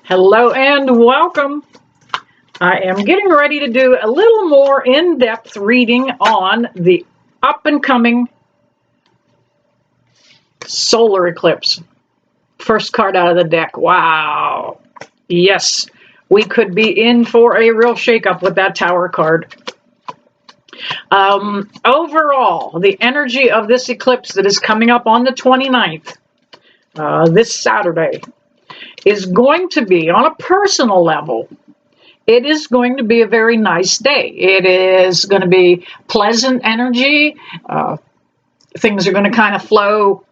Hello and welcome. I am getting ready to do a little more in-depth reading on the up-and-coming solar eclipse. First card out of the deck. Wow. Yes, we could be in for a real shakeup with that Tower card. Overall, the energy of this eclipse that is coming up on the 29th, this Saturday, is going to be, on a personal level, it is going to be a very nice day. It is going to be pleasant energy. Things are going to kind of flow,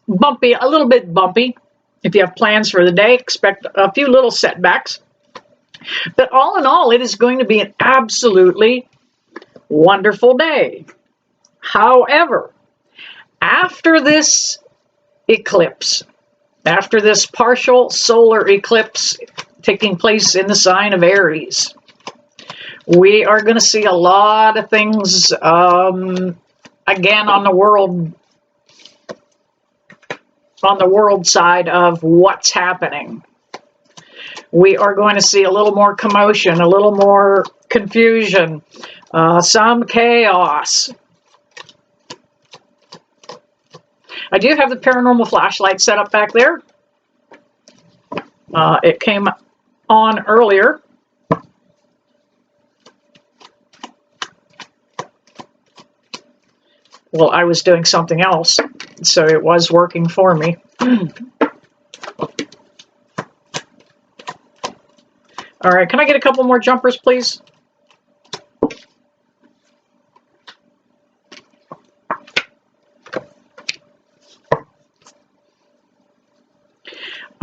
bumpy, a little bit bumpy. If you have plans for the day, expect a few little setbacks. But all in all, it is going to be an absolutely wonderful day. However, after this eclipse, after this partial solar eclipse taking place in the sign of Aries, we are going to see a lot of things again on the world side of what's happening. We are going to see a little more commotion, a little more confusion, some chaos. I do have the paranormal flashlight set up back there. It came on earlier. Well, I was doing something else, so it was working for me. All right, can I get a couple more jumpers, please?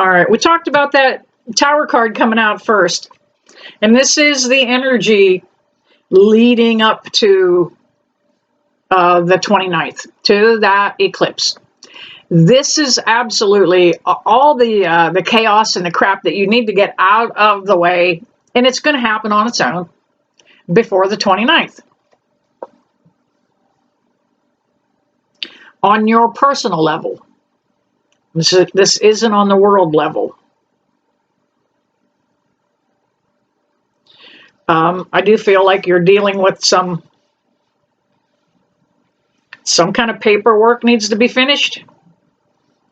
All right, we talked about that Tower card coming out first. And this is the energy leading up to the 29th, to that eclipse. This is absolutely all the chaos and the crap that you need to get out of the way. And it's going to happen on its own before the 29th. On your personal level. This isn't on the world level. I do feel like you're dealing with some kind of paperwork needs to be finished.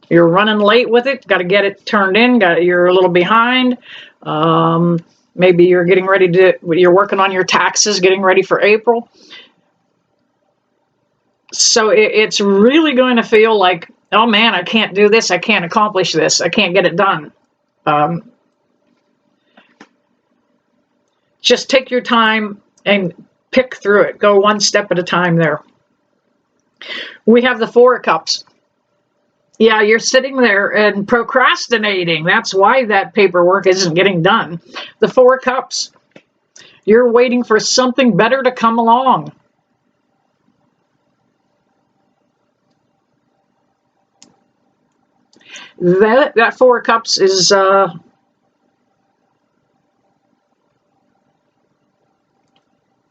You're running late with it. Got to get it turned in. You're a little behind. Maybe you're getting ready you're working on your taxes, getting ready for April. So it's really going to feel like, oh man, I can't do this. I can't accomplish this. I can't get it done. Just take your time and pick through it. Go one step at a time there. We have the Four of Cups. Yeah, you're sitting there and procrastinating. That's why that paperwork isn't getting done. The Four of Cups. You're waiting for something better to come along. That Four of Cups is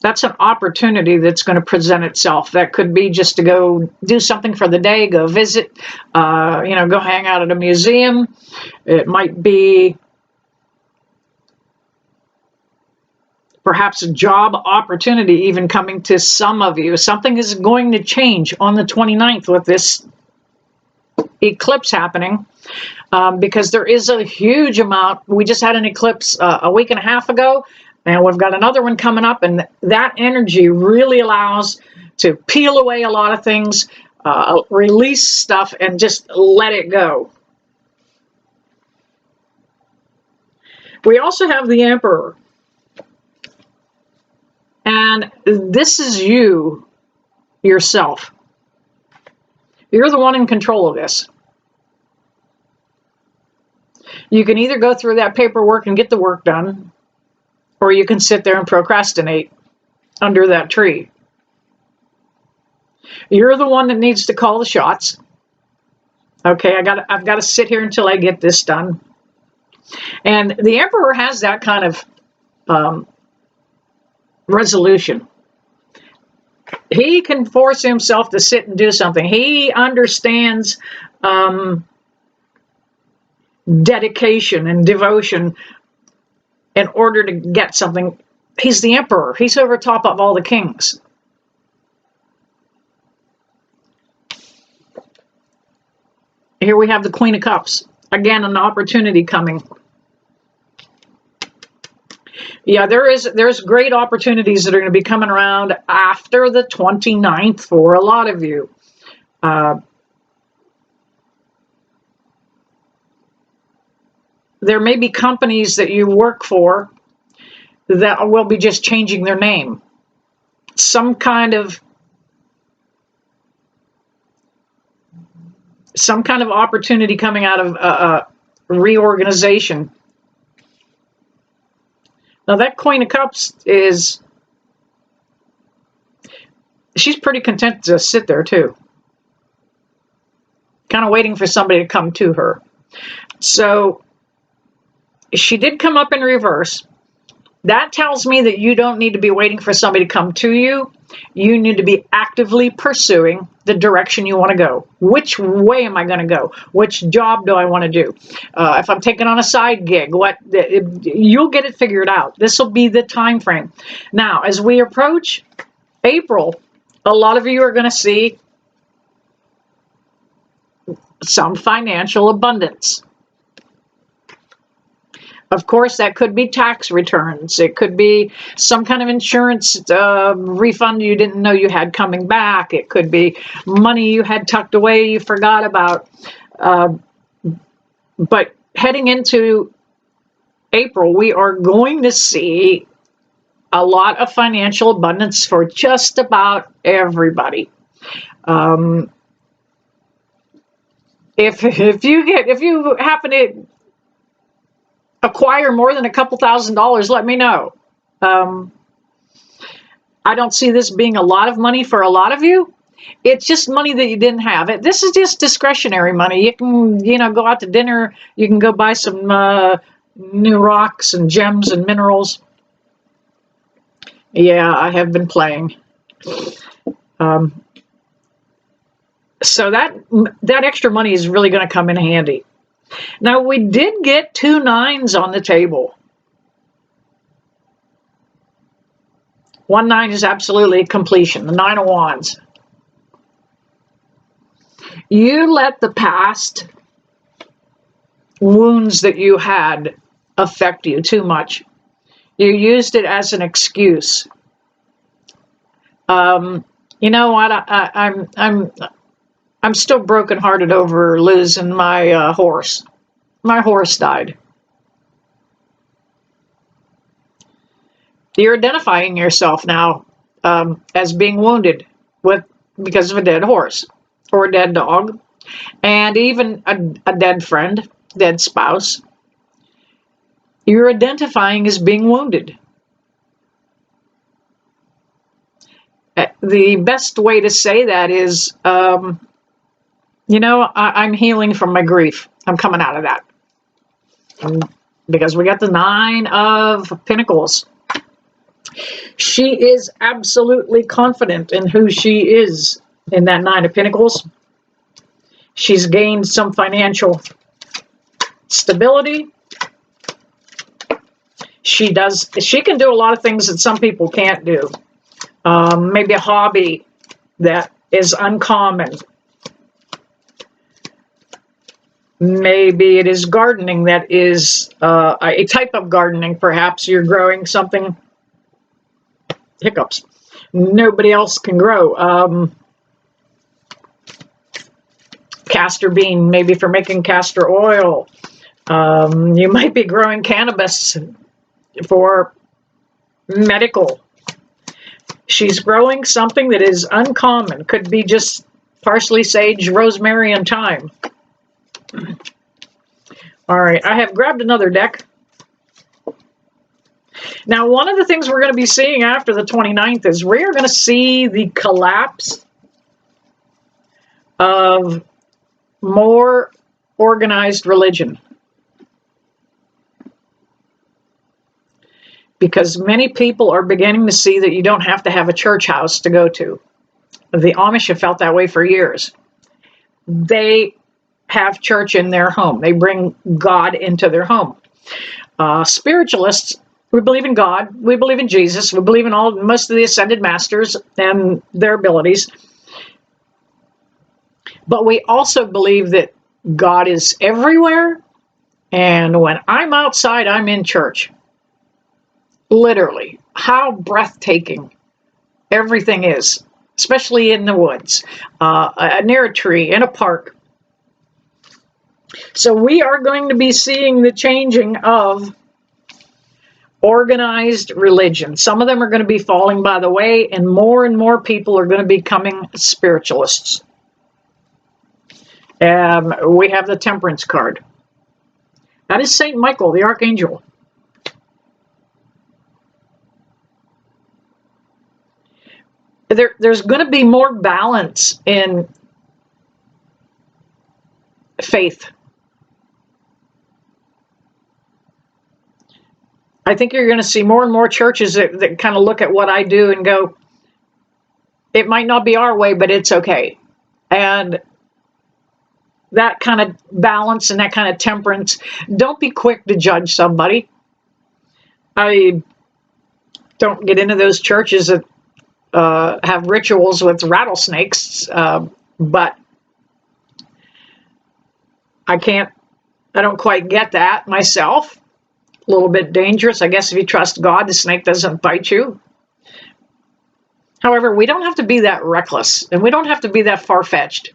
that's an opportunity that's going to present itself. That could be just to go do something for the day, go visit, go hang out at a museum. It might be perhaps a job opportunity even coming to some of you. Something is going to change on the 29th with this eclipse happening, because there is a huge amount. We just had an eclipse a week and a half ago, and we've got another one coming up, and that energy really allows to peel away a lot of things, release stuff, and just let it go. We also have the Emperor. And this is you, yourself. You're the one in control of this. You can either go through that paperwork and get the work done, or you can sit there and procrastinate under that tree. You're the one that needs to call the shots. Okay, I've got to sit here until I get this done. And the Emperor has that kind of resolution. He can force himself to sit and do something. He understands dedication and devotion in order to get something. He's the emperor. He's over top of all the kings. Here we have the Queen of Cups. Again, an opportunity coming. Yeah, there's great opportunities that are going to be coming around after the 29th for a lot of you. There may be companies that you work for that will be just changing their name. Some kind of opportunity coming out of reorganization. Now that Queen of Cups she's pretty content to sit there too. Kind of waiting for somebody to come to her. So she did come up in reverse. That tells me that you don't need to be waiting for somebody to come to you. You need to be actively pursuing the direction you want to go. Which way am I going to go? Which job do I want to do? If I'm taking on a side gig, you'll get it figured out. This will be the time frame. Now, as we approach April, a lot of you are going to see some financial abundance. Of course, that could be tax returns. It could be some kind of insurance refund you didn't know you had coming back. It could be money you had tucked away you forgot about. But heading into April, we are going to see a lot of financial abundance for just about everybody. If you happen to acquire more than a couple $1,000s, let me know. I don't see this being a lot of money for a lot of you. It's just money that you didn't have. This is just discretionary money. You can, go out to dinner. You can go buy some new rocks and gems and minerals. Yeah, I have been playing. So that extra money is really going to come in handy. Now, we did get 2 9s on the table. 1 9 is absolutely completion, the 9 of Wands. You let the past wounds that you had affect you too much. You used it as an excuse. You know what? I'm still brokenhearted over losing my horse. My horse died. You're identifying yourself now as being wounded because of a dead horse or a dead dog, and even a dead friend, dead spouse. You're identifying as being wounded. The best way to say that is, I'm healing from my grief. I'm coming out of that. Because we got the 9 of Pentacles. She is absolutely confident in who she is in that 9 of Pentacles. She's gained some financial stability. She can do a lot of things that some people can't do. Maybe a hobby that is uncommon. Maybe it is gardening that is a type of gardening. Perhaps you're growing something, hiccups, nobody else can grow. Castor bean, maybe for making castor oil. You might be growing cannabis for medical. She's growing something that is uncommon. Could be just parsley, sage, rosemary, and thyme. All right, I have grabbed another deck. Now, one of the things we're going to be seeing after the 29th is we are going to see the collapse of more organized religion. Because many people are beginning to see that you don't have to have a church house to go to. The Amish have felt that way for years. They have church in their home. They bring God into their home. Spiritualists, we believe in God, we believe in Jesus, we believe in most of the ascended masters and their abilities. But we also believe that God is everywhere, and when I'm outside, I'm in church. Literally, how breathtaking everything is, especially in the woods, near a tree, in a park. So we are going to be seeing the changing of organized religion. Some of them are going to be falling by the way, and more people are going to be becoming spiritualists. We have the Temperance card. That is Saint Michael, the Archangel. There's going to be more balance in faith. I think you're going to see more and more churches that kind of look at what I do and go, it might not be our way, but it's okay. And that kind of balance and that kind of temperance. Don't be quick to judge somebody. I don't get into those churches that have rituals with rattlesnakes, but I don't quite get that myself. A little bit dangerous. I guess if you trust God, the snake doesn't bite you. However, we don't have to be that reckless, and we don't have to be that far-fetched.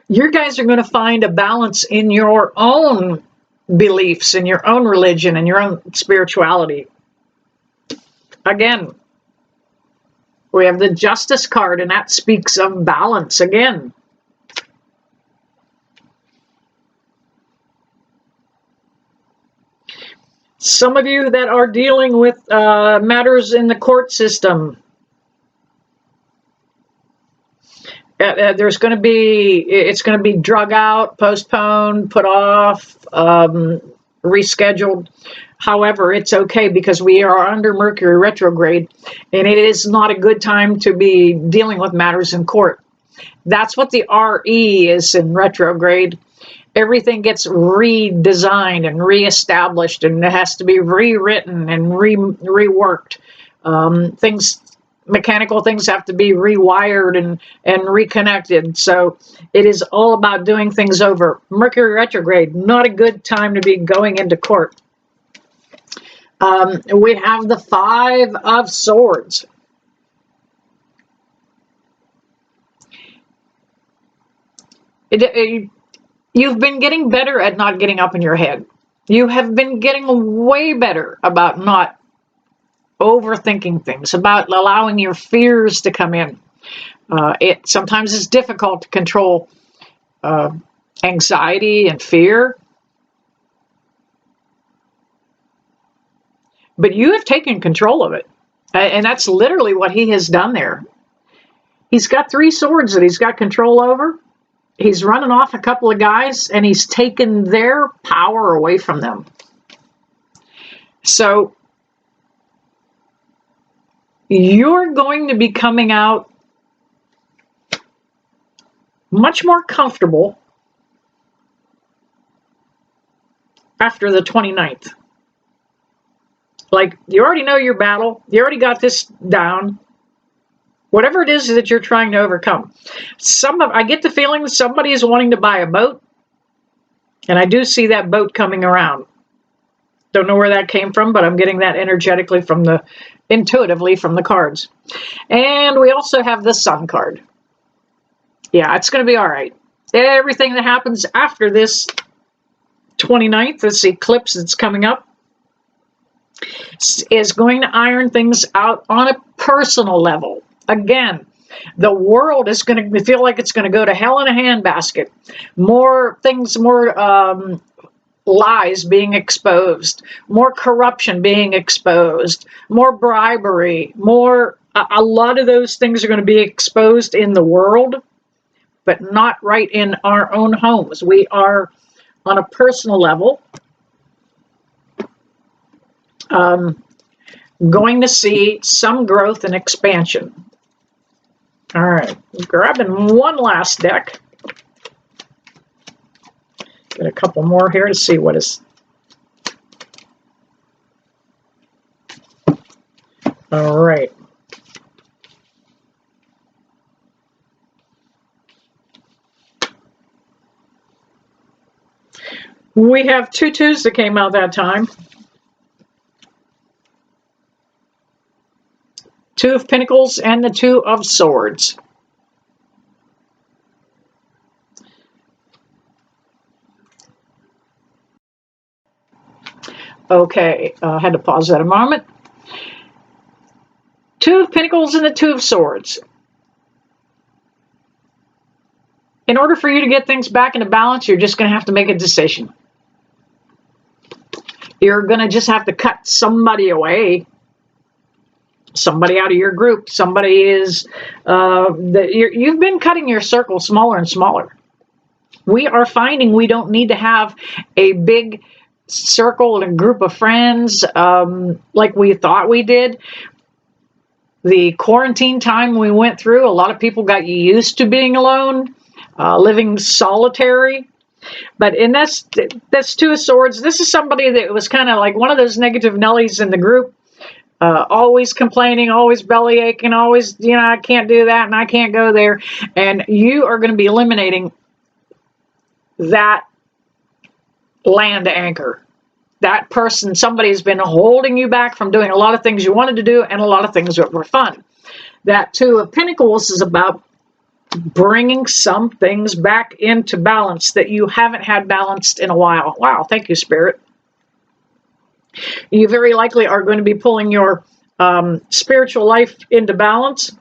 You guys are going to find a balance in your own beliefs, in your own religion, and your own spirituality. Again, we have the Justice card, and that speaks of balance again. Some of you that are dealing with matters in the court system, it's going to be drug out, postponed, put off, rescheduled. However, it's okay because we are under Mercury retrograde, and it is not a good time to be dealing with matters in court. That's what the RE is in retrograde. Everything gets redesigned and reestablished, and it has to be rewritten and reworked. Mechanical things have to be rewired and reconnected. So it is all about doing things over. Mercury retrograde, not a good time to be going into court. We have the Five of Swords. You've been getting better at not getting up in your head. You have been getting way better about not overthinking things, about allowing your fears to come in. It sometimes is difficult to control anxiety and fear. But you have taken control of it. And that's literally what he has done there. He's got 3 swords that he's got control over. He's running off a couple of guys, and he's taken their power away from them. So you're going to be coming out much more comfortable after the 29th. Like, you already know your battle. You already got this down. Whatever it is that you're trying to overcome. I get the feeling somebody is wanting to buy a boat. And I do see that boat coming around. Don't know where that came from, but I'm getting that energetically intuitively from the cards. And we also have the Sun card. Yeah, it's going to be all right. Everything that happens after this 29th, this eclipse that's coming up, is going to iron things out on a personal level. Again, the world is going to feel like it's going to go to hell in a handbasket. More lies being exposed, more corruption being exposed, more bribery, a lot of those things are going to be exposed in the world, but not right in our own homes. We are on a personal level going to see some growth and expansion. All right, grabbing one last deck. Get a couple more here to see what is. All right. We have 2 twos that came out that time. 2 of Pentacles and the 2 of Swords. Okay, I had to pause that a moment. 2 of Pentacles and the 2 of Swords. In order for you to get things back into balance, you're just going to have to make a decision. You're going to just have to cut somebody away. Somebody out of your group. Somebody is... you've been cutting your circle smaller and smaller. We are finding we don't need to have a big circle and a group of friends like we thought we did. The quarantine time we went through, a lot of people got used to being alone, living solitary. But in that's 2 of Swords. This is somebody that was kind of like one of those negative Nellies in the group, always complaining, always belly aching, always, I can't do that and I can't go there. And you are going to be eliminating that land anchor. That person, somebody's been holding you back from doing a lot of things you wanted to do and a lot of things that were fun. That 2 of Pentacles is about bringing some things back into balance that you haven't had balanced in a while. Wow, thank you, Spirit. You very likely are going to be pulling your spiritual life into balance.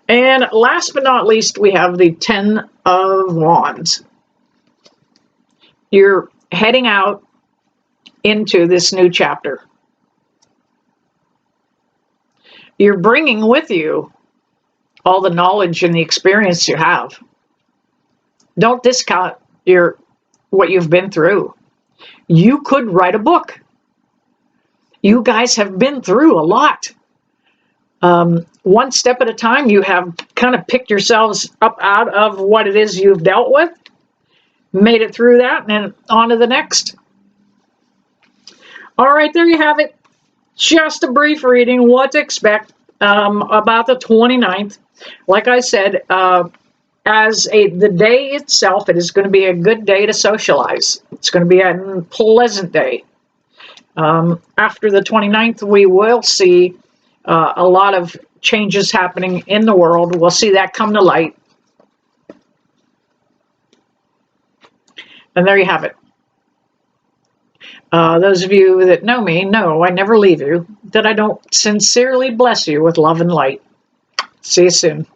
And last but not least, we have the 10 of Wands. You're heading out into this new chapter. You're bringing with you all the knowledge and the experience you have. Don't discount what you've been through. You could write a book. You guys have been through a lot. One step at a time, you have kind of picked yourselves up out of what it is you've dealt with, made it through that, and then on to the next. All right, there you have it. Just a brief reading, what to expect about the 29th. Like I said, the day itself, it is going to be a good day to socialize. It's going to be a pleasant day. After the 29th, we will see a lot of changes happening in the world. We'll see that come to light. And there you have it. Those of you that know me know I never leave you, that I don't sincerely bless you with love and light. See you soon.